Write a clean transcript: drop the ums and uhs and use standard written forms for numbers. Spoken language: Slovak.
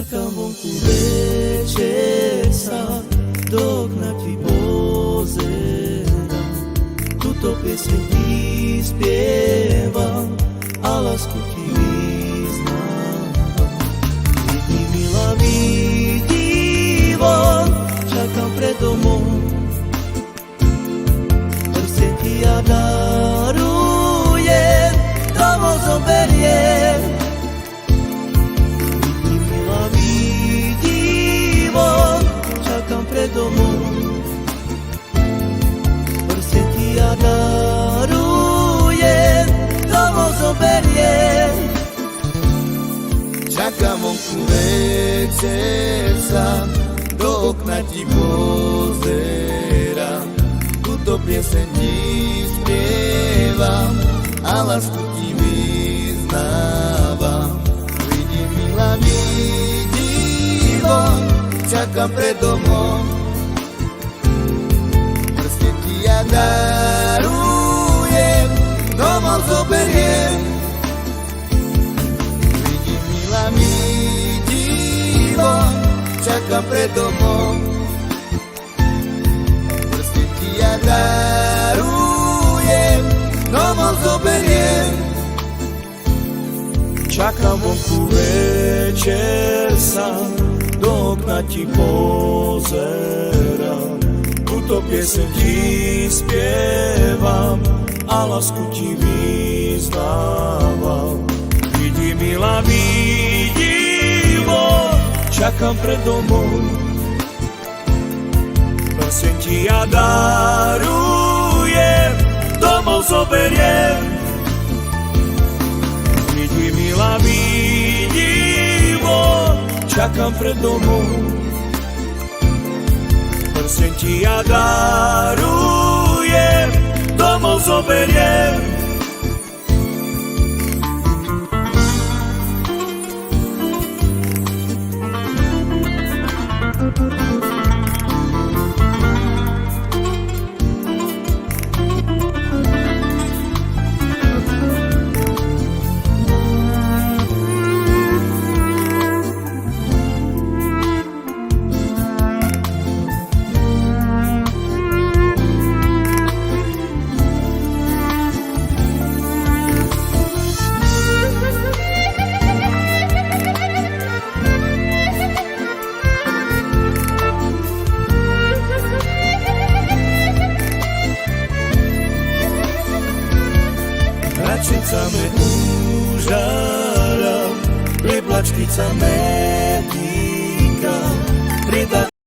Čakám vonku večer sa, do okna ti pozerám. Tuto pieseň ti spievam a lásku ti vyznávam. Vidí, milá, vidí von, čakám pred domom. Prste ti ja darujem, domov zoberiem. Pred domom, prste ti ja darujem, domov zoberiem. Čakám vonku večer sa, do okna ti pozerám. Tuto pieseň ti spievam a lásku ti vyznávam. Vidím, milá, vidí von, čakám pred domom. Prste ti ja darujem, domov zoberiem. Vidím, milá, vidí von, čakám pred domom. Prste ti ja darujem, domov zoberiem. Čakám vonku večer sa, do okna ti pozerám. Túto pieseň ti spievam a lásku ti vyznávam. Vidí, milá, vidí von, čakám pred domom. Pieseň ti ja darujem, domov zoberiem. Vidí, milá, vidí von, čakám pred domom. Prsteň ti ja darujem, domov zoberiem. Račicame úžaram, lieblačky sa metí.